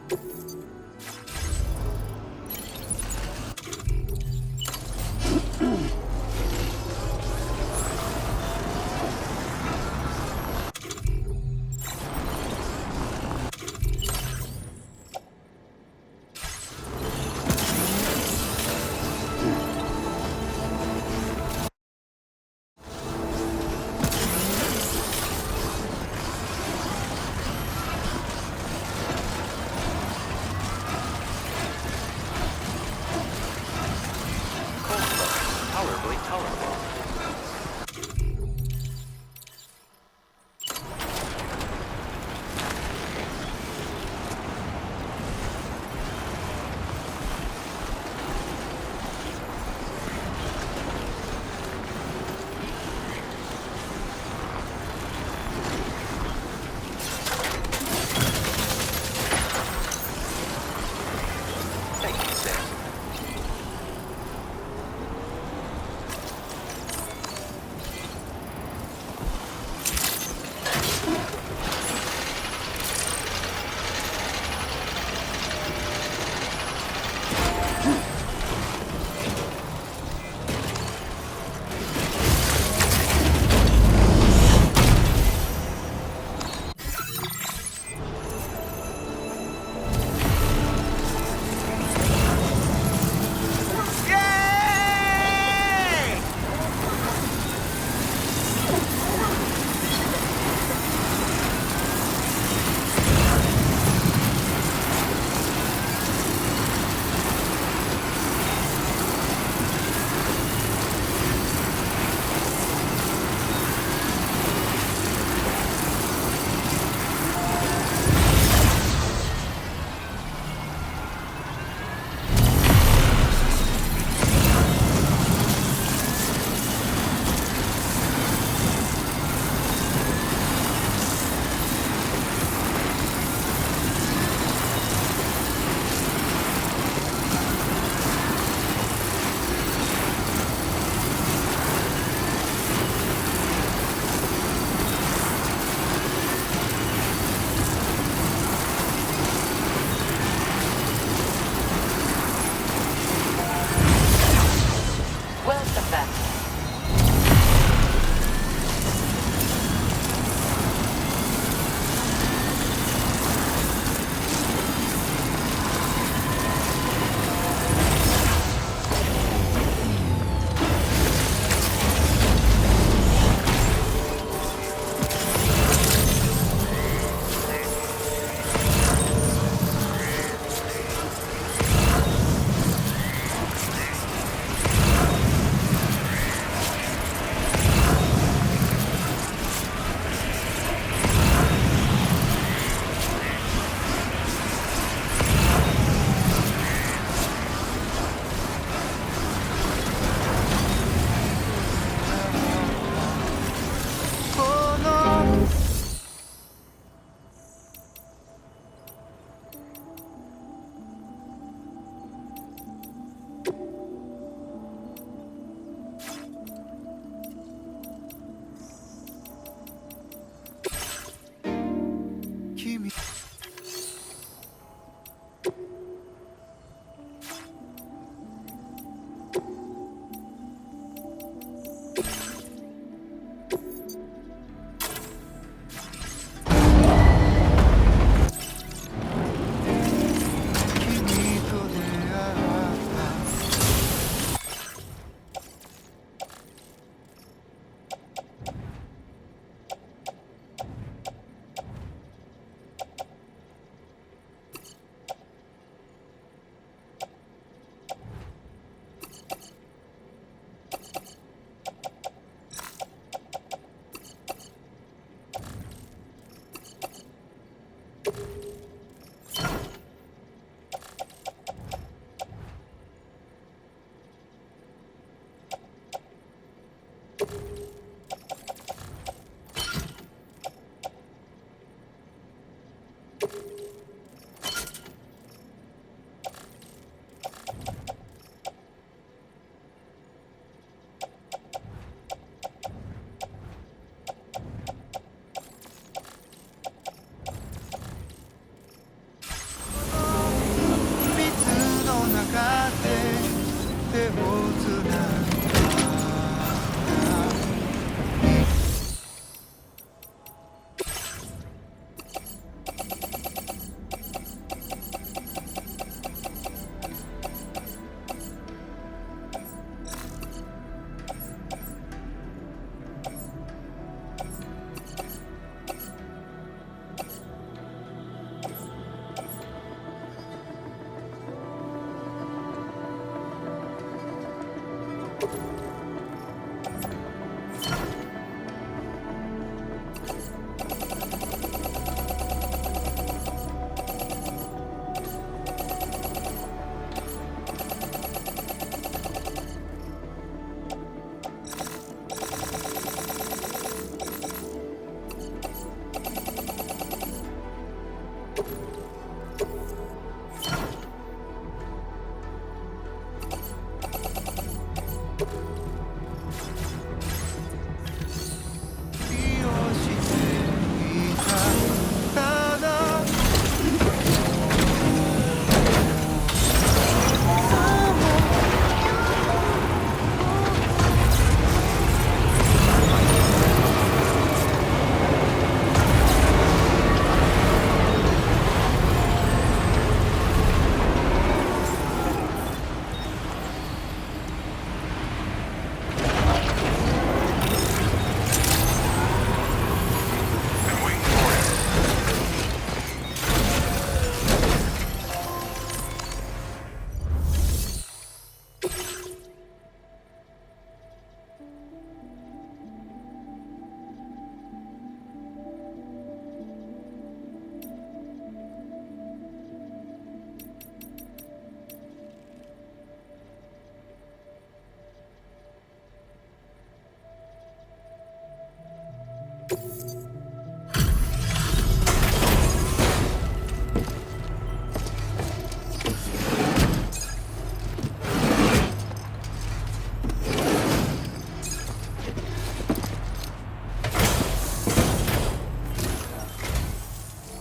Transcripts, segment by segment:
「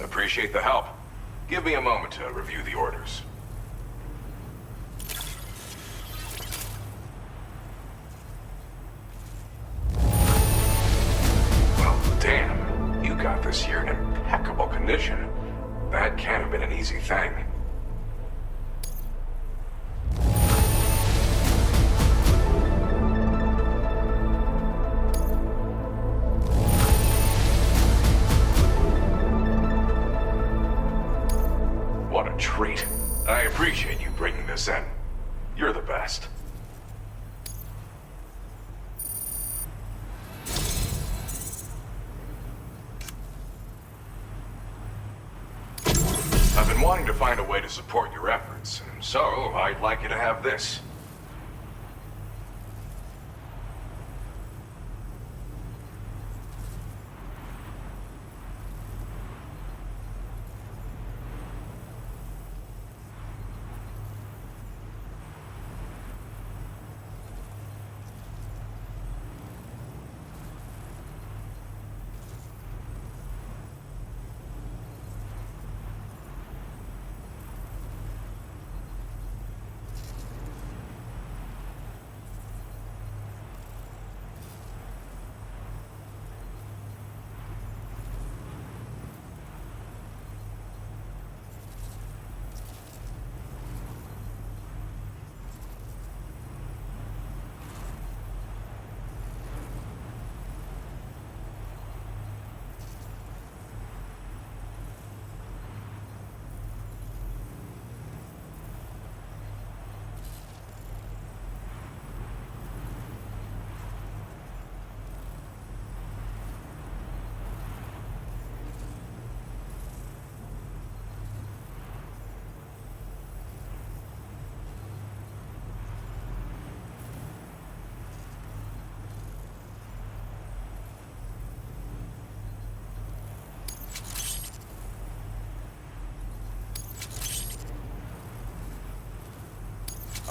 Appreciate the help. Give me a moment to review the orders. Well, damn. You got this here in impeccable condition. That can't have been an easy thing. Treat. I appreciate you bringing this in. You're the best. I've been wanting to find a way to support your efforts, and so I'd like you to have this.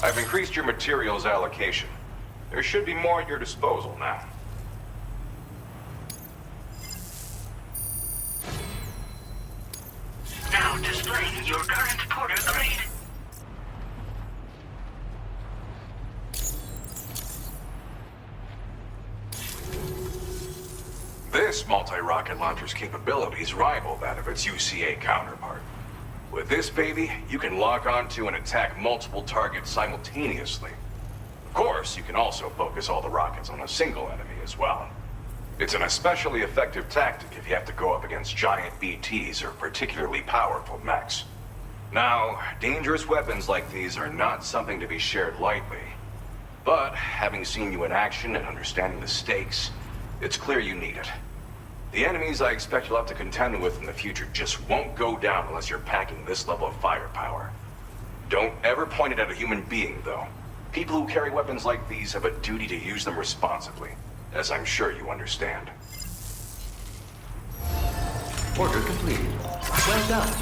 I've increased your materials allocation. There should be more at your disposal now. Now displaying your current porter grade. This multi-rocket launcher's capabilities rival that of its UCA counterpart. With this baby, you can lock onto and attack multiple targets simultaneously. Of course, you can also focus all the rockets on a single enemy as well. It's an especially effective tactic if you have to go up against giant BTs or particularly powerful mechs. Now, dangerous weapons like these are not something to be shared lightly. But, having seen you in action and understanding the stakes, it's clear you need it. The enemies I expect you'll have to contend with in the future just won't go down unless you're packing this level of firepower. Don't ever point it at a human being, though. People who carry weapons like these have a duty to use them responsibly, as I'm sure you understand. Order completed. Well done.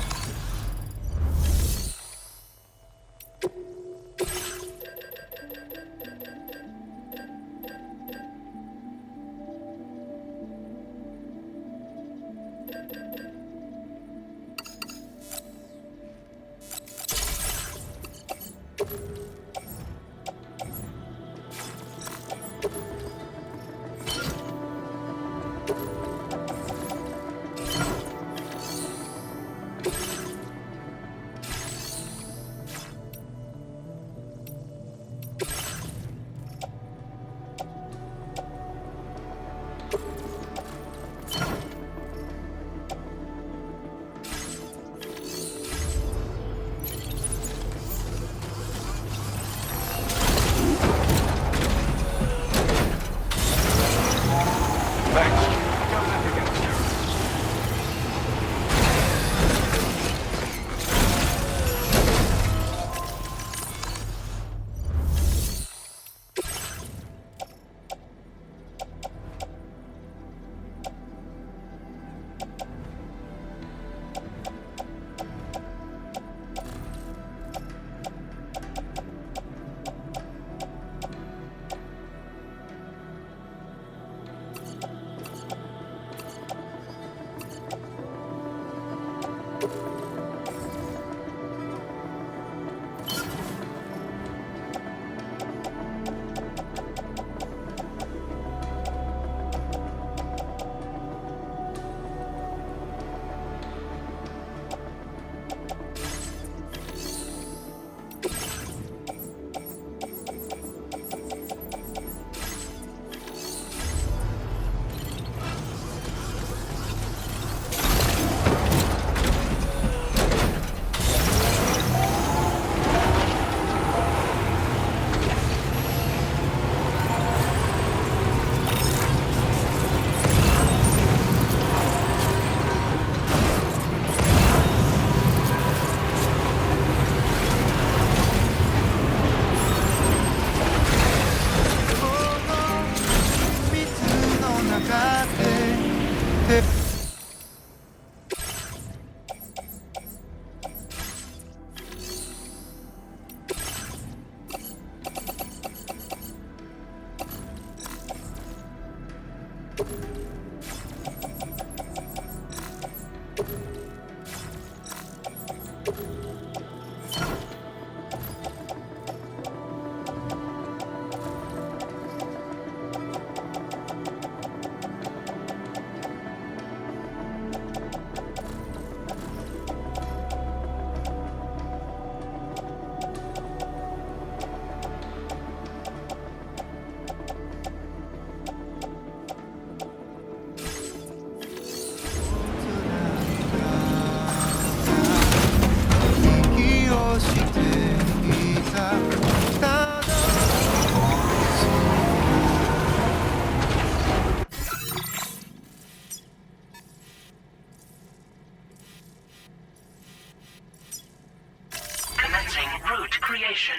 creation.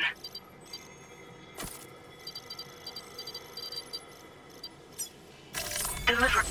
Deliver.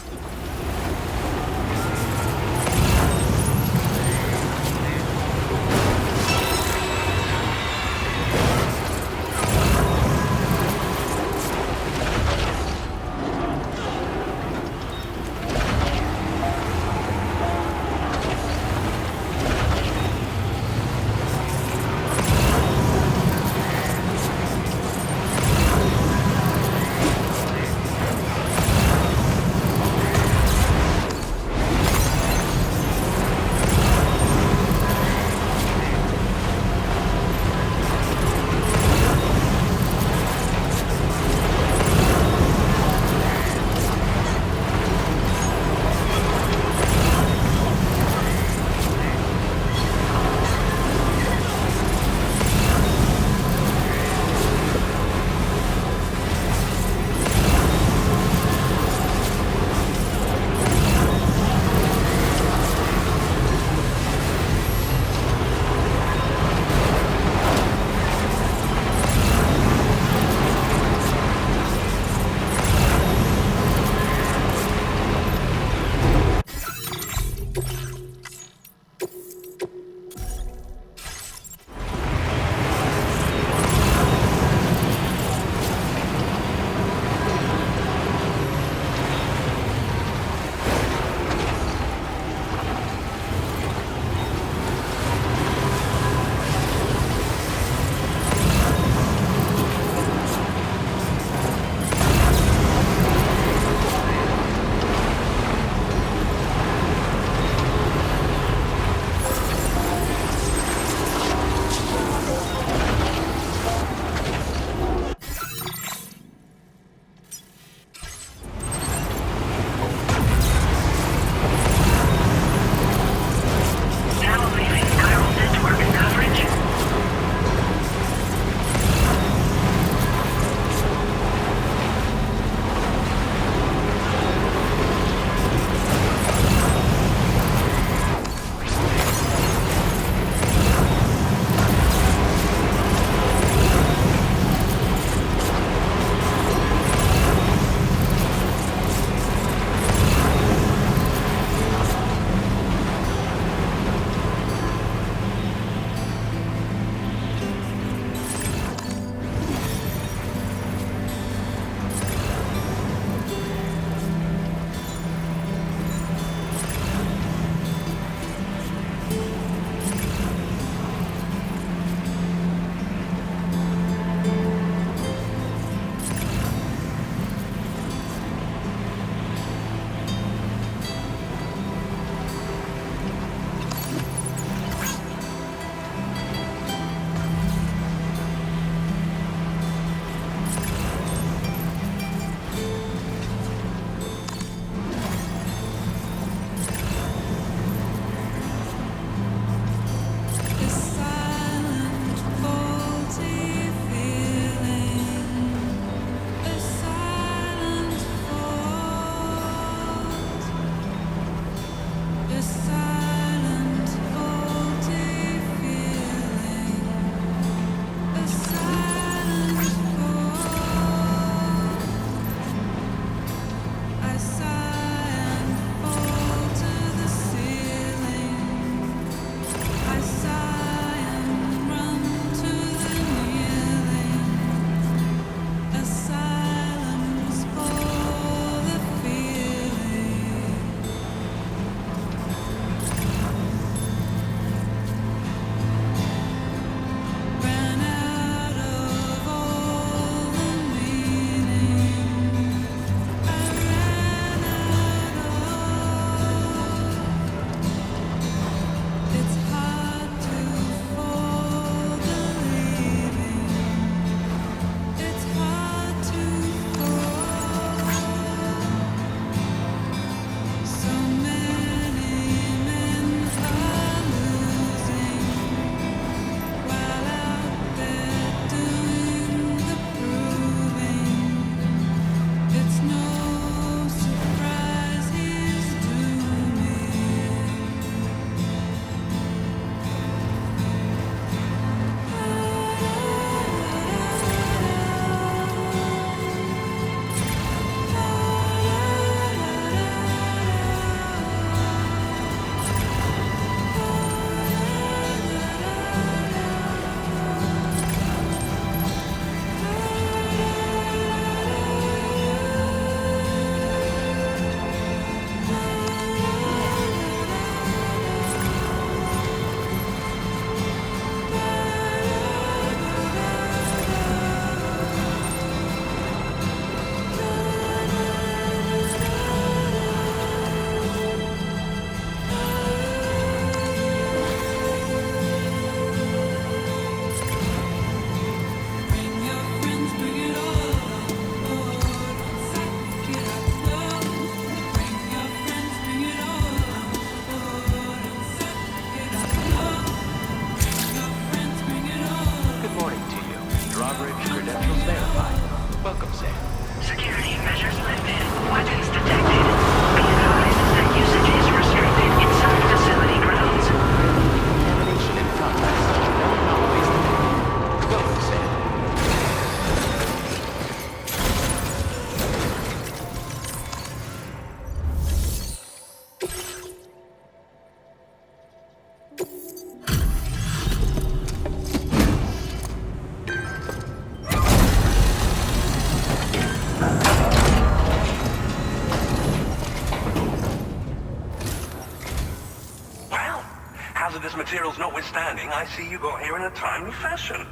Hazardous materials notwithstanding, I see you got here in a timely fashion.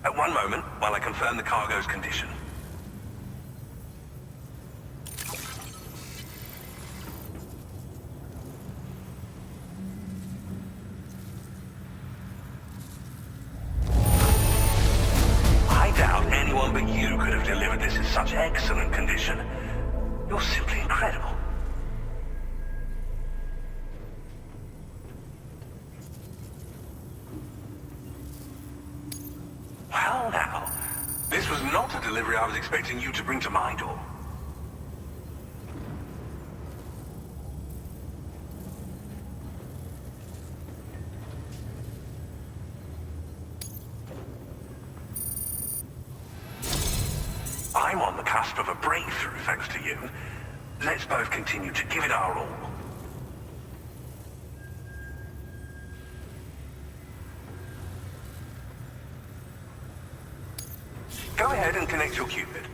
At one moment, while I confirm the cargo's condition. I doubt anyone but you could have delivered this in such excellent condition. You're simply incredible. Well now, this was not a delivery I was expecting you to bring to my door. I'm on the cusp of a breakthrough thanks to you. Let's both continue to give it our all. Go ahead and connect your Cupid.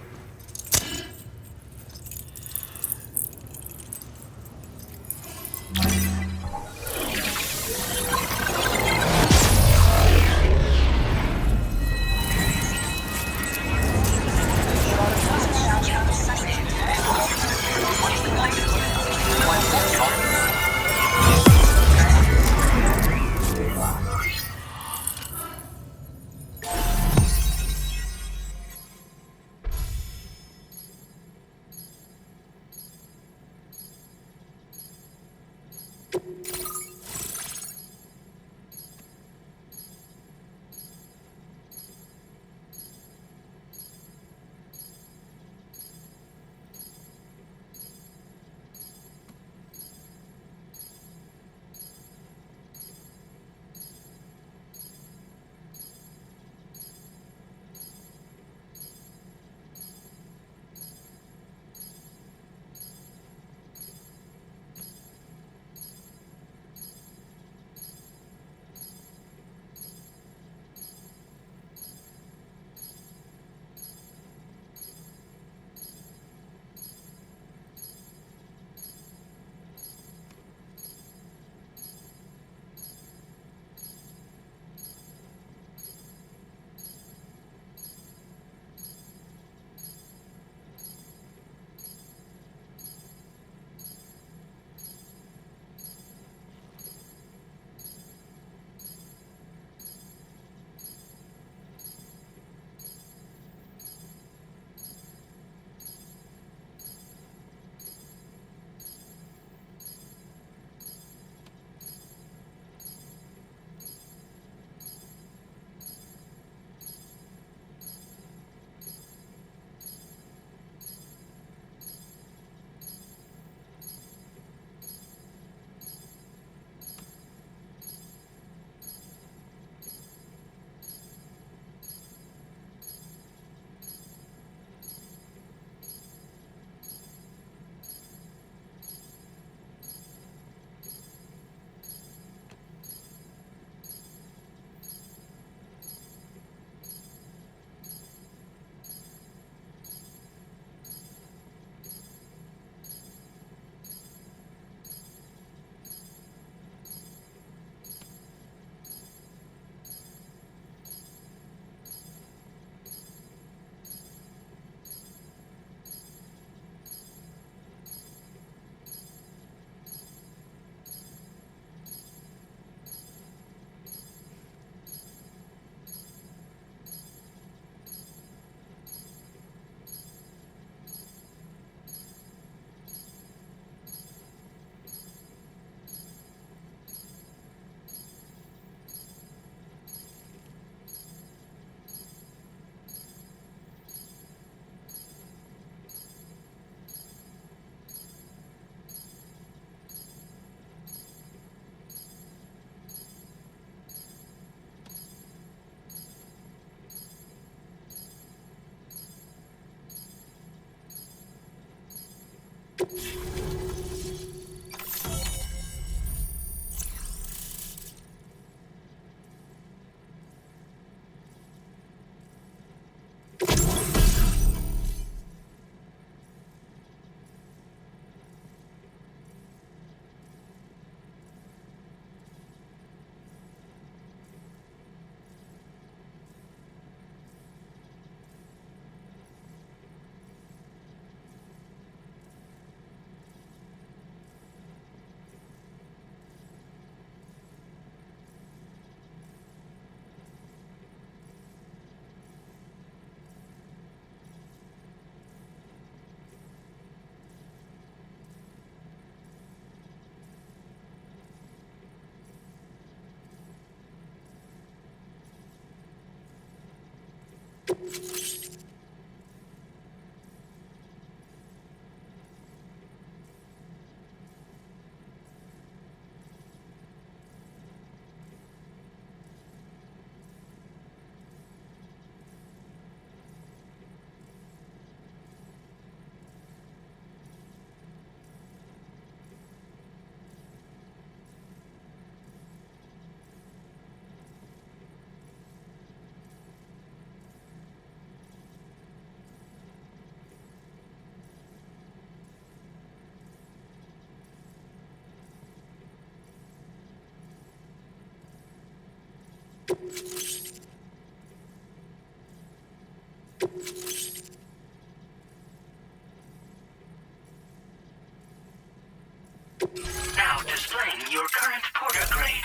Now displaying your current porter grade.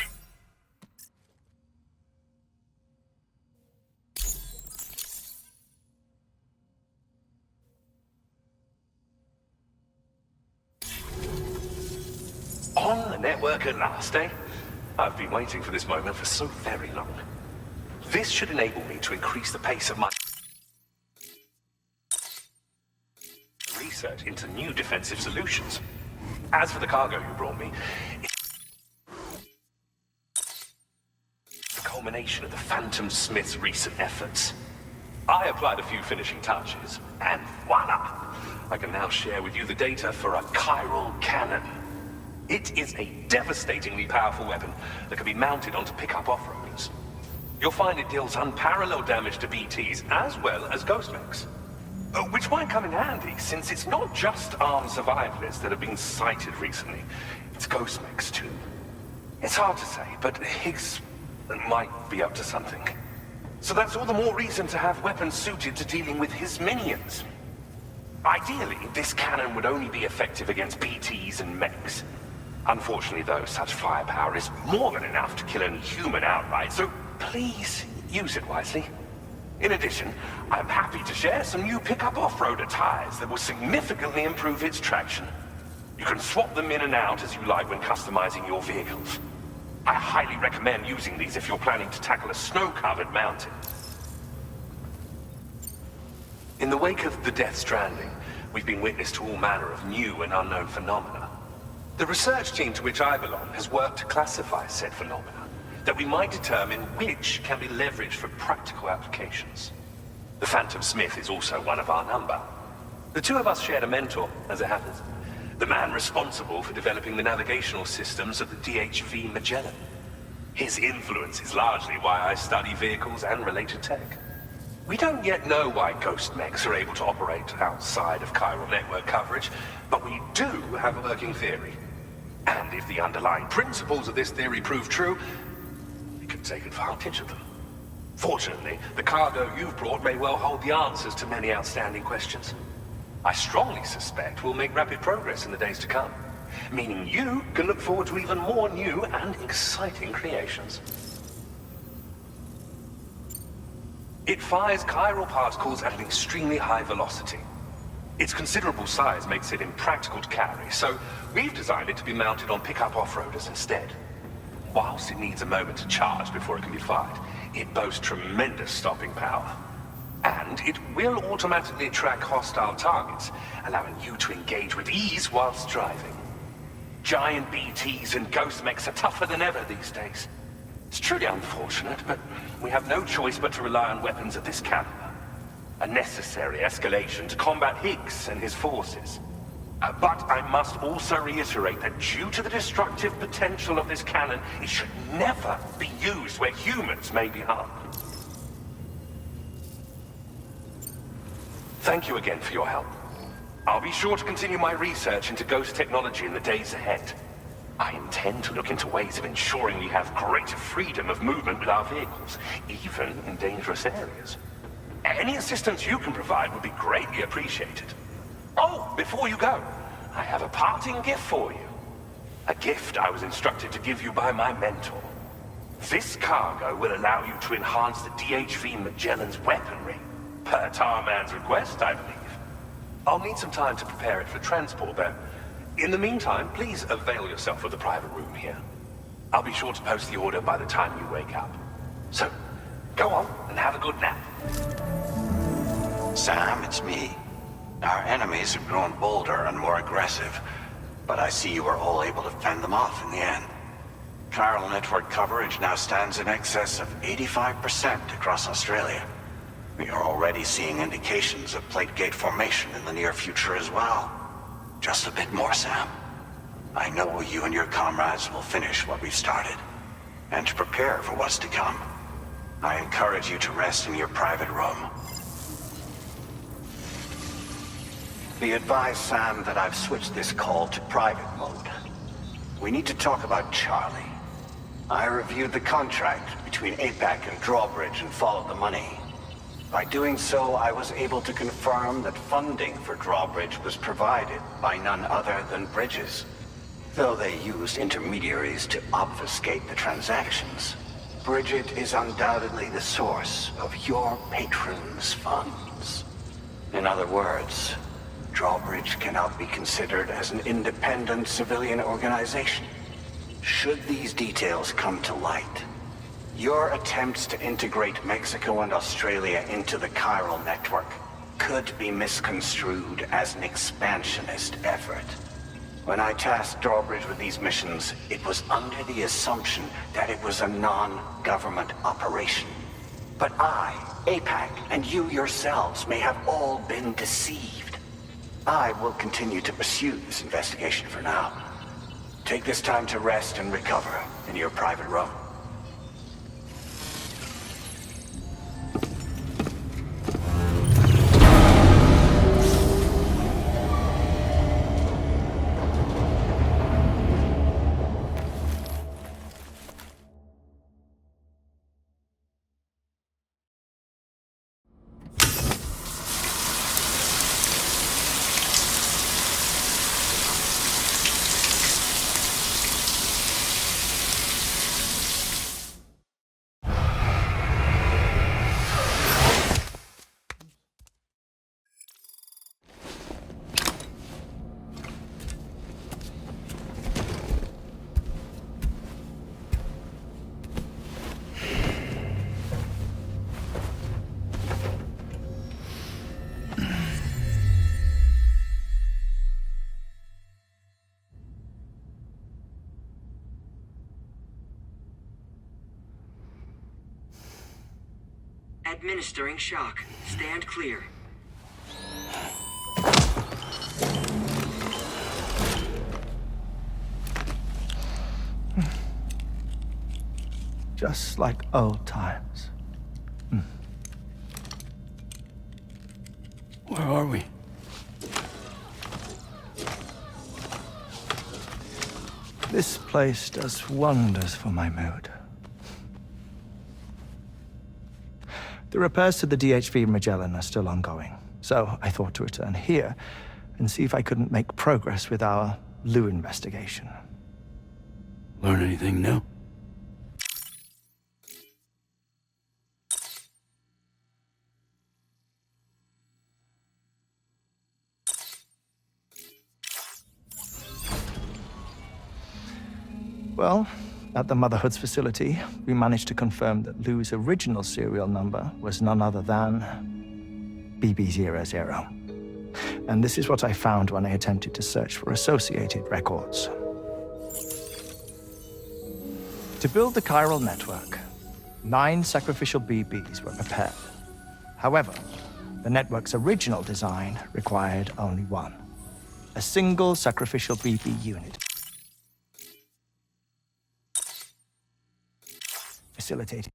On the network at last, eh? I've been waiting for this moment for so very long. This should enable me to increase the pace of my research into new defensive solutions. As for the cargo you brought me, it's the culmination of the Phantom Smith's recent efforts. I applied a few finishing touches, and voila! I can now share with you the data for a chiral cannon. It is a devastatingly powerful weapon that can be mounted onto pickup off-roaders. You'll find it deals unparalleled damage to BTs as well as ghost mechs. Which might come in handy, since it's not just armed survivalists that have been sighted recently. It's ghost mechs too. It's hard to say, but Higgs might be up to something. So that's all the more reason to have weapons suited to dealing with his minions. Ideally, this cannon would only be effective against BTs and mechs. Unfortunately, though, such firepower is more than enough to kill any human outright, so please use it wisely. In addition, I'm happy to share some new pickup off-roader tires that will significantly improve its traction. You can swap them in and out as you like when customizing your vehicles. I highly recommend using these if you're planning to tackle a snow-covered mountain. In the wake of the Death Stranding, we've been witness to all manner of new and unknown phenomena. The research team to which I belong has worked to classify said phenomena, that we might determine which can be leveraged for practical applications. The Phantom Smith is also one of our number. The two of us shared a mentor, as it happens. The man responsible for developing the navigational systems of the DHV Magellan. His influence is largely why I study vehicles and related tech. We don't yet know why ghost mechs are able to operate outside of chiral network coverage, but we do have a working theory. And if the underlying principles of this theory prove true, we can take advantage of them. Fortunately, the cargo you've brought may well hold the answers to many outstanding questions. I strongly suspect we'll make rapid progress in the days to come, meaning you can look forward to even more new and exciting creations. It fires chiral particles at an extremely high velocity. Its considerable size makes it impractical to carry, so we've designed it to be mounted on pickup off-roaders instead. Whilst it needs a moment to charge before it can be fired, it boasts tremendous stopping power. And it will automatically track hostile targets, allowing you to engage with ease whilst driving. Giant BTs and ghost mechs are tougher than ever these days. It's truly unfortunate, but we have no choice but to rely on weapons of this caliber. A necessary escalation to combat Higgs and his forces. But I must also reiterate that due to the destructive potential of this cannon, it should never be used where humans may be harmed. Thank you again for your help. I'll be sure to continue my research into ghost technology in the days ahead. I intend to look into ways of ensuring we have greater freedom of movement with our vehicles, even in dangerous areas. Any assistance you can provide would be greatly appreciated. Oh, before you go, I have a parting gift for you. A gift I was instructed to give you by my mentor. This cargo will allow you to enhance the DHV Magellan's weaponry. Per Tarman's request, I believe. I'll need some time to prepare it for transport, though. In the meantime, please avail yourself of the private room here. I'll be sure to post the order by the time you wake up. So, Go on and have a good nap. Sam, it's me. Our enemies have grown bolder and more aggressive, but I see you were all able to fend them off in the end. Chiral network coverage now stands in excess of 85% across Australia. We are already seeing indications of plate gate formation in the near future as well. Just a bit more, Sam. I know you and your comrades will finish what we've started, and to prepare for what's to come. I encourage you to rest in your private room. Be advised, Sam, that I've switched this call to private mode. We need to talk about Charlie. I reviewed the contract between APAC and Drawbridge and followed the money. By doing so, I was able to confirm that funding for Drawbridge was provided by none other than Bridges. Though they used intermediaries to obfuscate the transactions, Bridget is undoubtedly the source of your patrons' funds. In other words, Drawbridge cannot be considered as an independent civilian organization. Should these details come to light, your attempts to integrate Mexico and Australia into the Chiral network could be misconstrued as an expansionist effort. When I tasked Drawbridge with these missions, it was under the assumption that it was a non-government operation. But I, APAC, and you yourselves may have all been deceived. I will continue to pursue this investigation for now. Take this time to rest and recover in your private room. Administering shock. Stand clear. Just like old times. Where are we? This place does wonders for my mood. The repairs to the DHV Magellan are still ongoing, so I thought to return here and see if I couldn't make progress with our Lou investigation. Learn anything new? Well, at the Motherhood's facility, we managed to confirm that Lou's original serial number was none other than BB00. And this is what I found when I attempted to search for associated records. To build the chiral network, 9 sacrificial BBs were prepared. However, the network's original design required only 1, a single sacrificial BB unit. Facilitating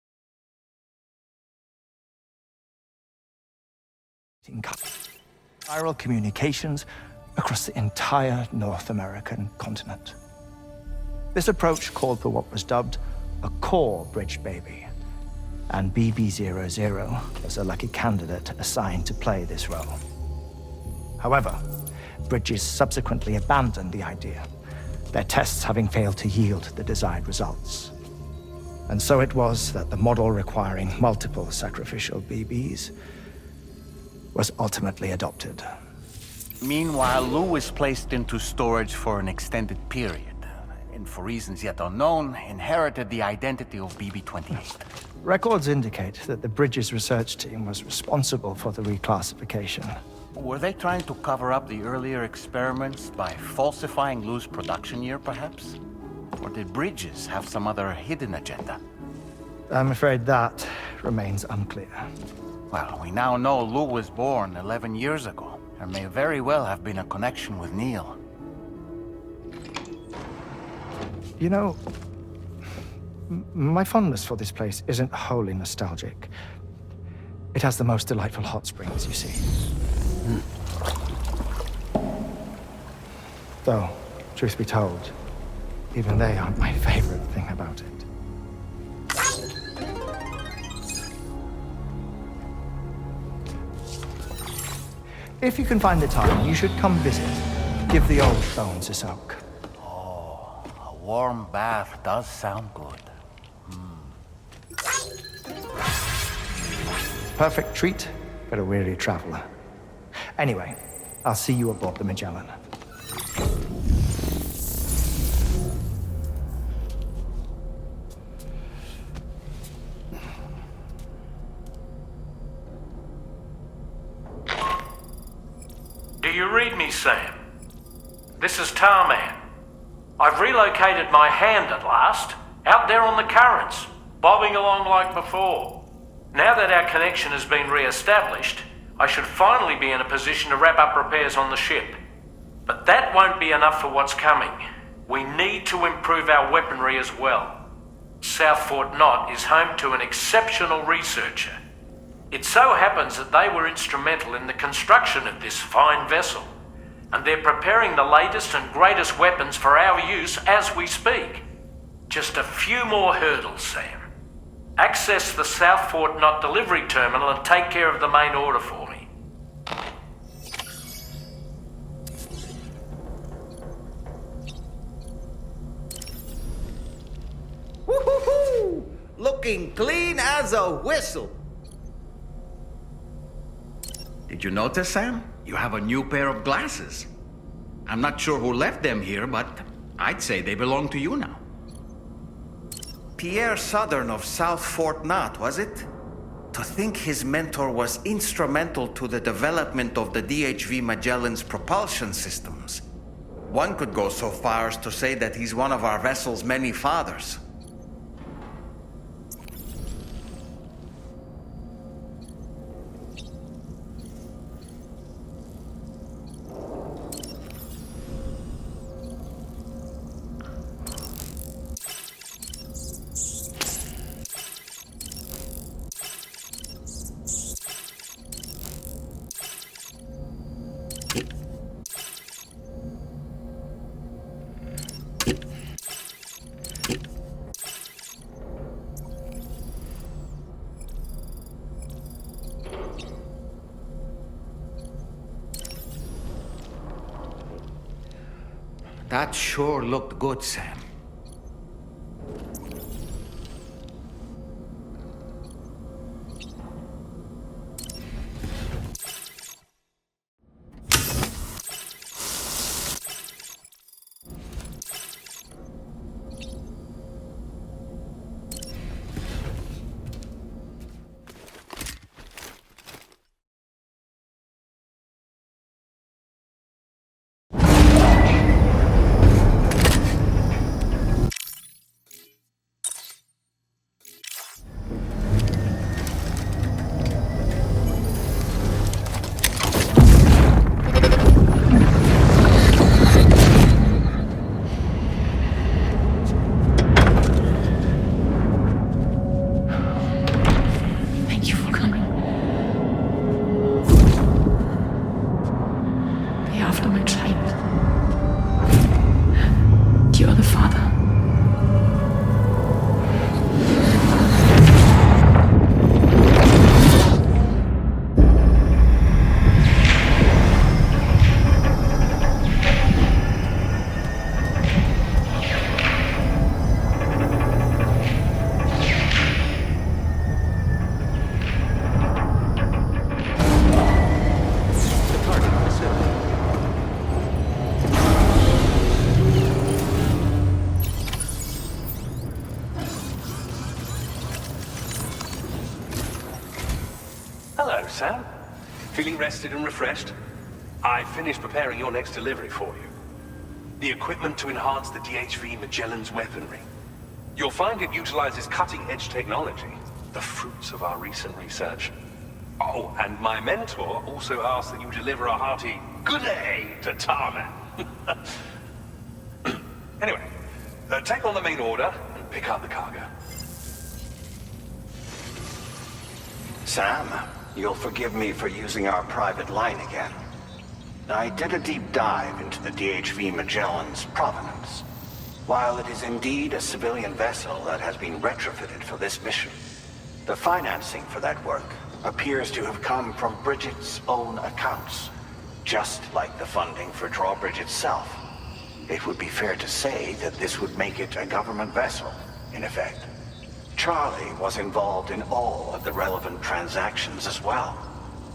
chiral communications across the entire North American continent. This approach called for what was dubbed a core bridge baby, and BB00 was a lucky candidate assigned to play this role. However, Bridges subsequently abandoned the idea, their tests having failed to yield the desired results. And so it was that the model requiring multiple sacrificial BBs was ultimately adopted. Meanwhile, Lou was placed into storage for an extended period. and for reasons yet unknown, inherited the identity of BB-28. Records indicate that the Bridges research team was responsible for the reclassification. Were they trying to cover up the earlier experiments by falsifying Lou's production year, perhaps? Or did Bridges have some other hidden agenda? I'm afraid that remains unclear. Well, we now know Lou was born 11 years ago. There may very well have been a connection with Neil. You know, my fondness for this place isn't wholly nostalgic. It has the most delightful hot springs, you see. Though, truth be told, even they aren't my favorite thing about it. If you can find the time, you should come visit. Give the old bones a soak. Oh, a warm bath does sound good. Perfect treat for a weary traveler. Anyway, I'll see you aboard the Magellan. Do you read me, Sam? This is Tarman. I've relocated my hand at last, out there on the currents, bobbing along like before. Now that our connection has been re-established, I should finally be in a position to wrap up repairs on the ship. But that won't be enough for what's coming. We need to improve our weaponry as well. South Fort Knot is home to an exceptional researcher. It so happens that they were instrumental in the construction of this fine vessel, and they're preparing the latest and greatest weapons for our use as we speak. Just a few more hurdles, Sam. Access the South Fort Knot delivery terminal and take care of the main order for me. Woo-hoo-hoo! Looking clean as a whistle. Did you notice, Sam? You have a new pair of glasses. I'm not sure who left them here, but I'd say they belong to you now. Pierre Southern of South Fort Knot, was it? To think his mentor was instrumental to the development of the DHV Magellan's propulsion systems. One could go so far as to say that he's one of our vessel's many fathers. That sure looked good, Sam. Hello, Sam. Feeling rested and refreshed? I finished preparing your next delivery for you. The equipment to enhance the DHV Magellan's weaponry. You'll find it utilizes cutting-edge technology, the fruits of our recent research. Oh, and my mentor also asked that you deliver a hearty good day to Tarman. Anyway, take on the main order and pick up the cargo. Sam, you'll forgive me for using our private line again. I did a deep dive into the DHV Magellan's provenance. While it is indeed a civilian vessel that has been retrofitted for this mission, the financing for that work appears to have come from Bridget's own accounts, just like the funding for Drawbridge itself. It would be fair to say that this would make it a government vessel, in effect. Charlie was involved in all of the relevant transactions as well.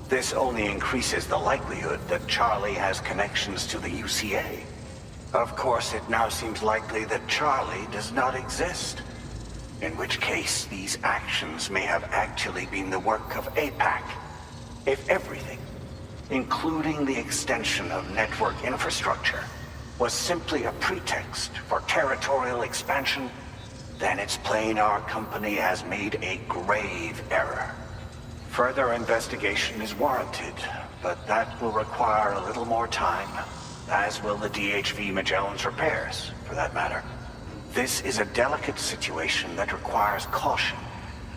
This only increases the likelihood that Charlie has connections to the UCA. Of course, it now seems likely that Charlie does not exist. In which case, these actions may have actually been the work of APAC. If everything, including the extension of network infrastructure, was simply a pretext for territorial expansion, then it's plain our company has made a grave error. Further investigation is warranted, but that will require a little more time, as will the DHV Magellan's repairs, for that matter. This is a delicate situation that requires caution,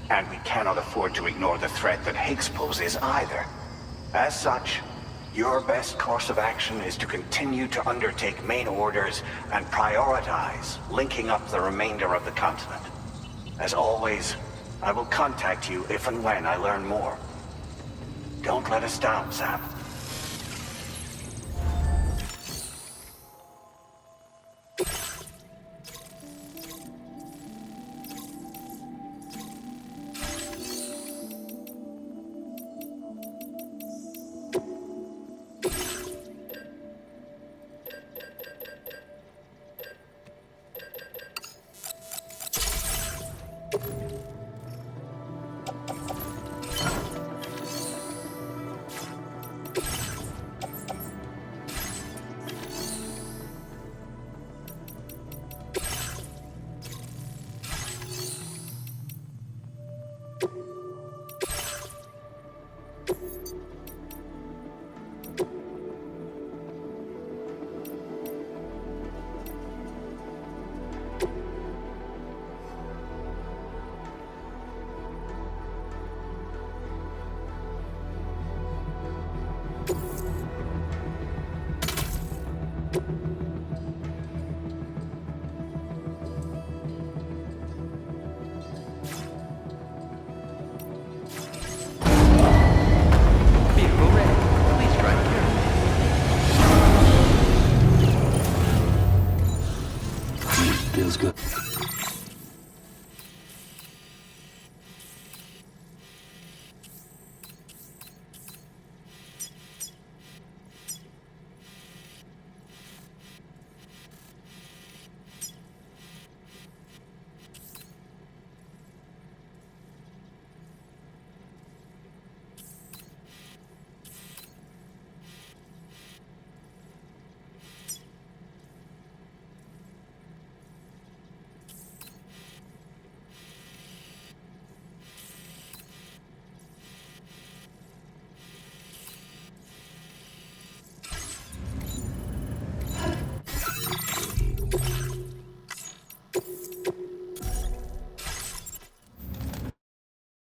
and we cannot afford to ignore the threat that Higgs poses either. As such, your best course of action is to continue to undertake main orders and prioritize linking up the remainder of the continent. As always, I will contact you if and when I learn more. Don't let us down, Sam.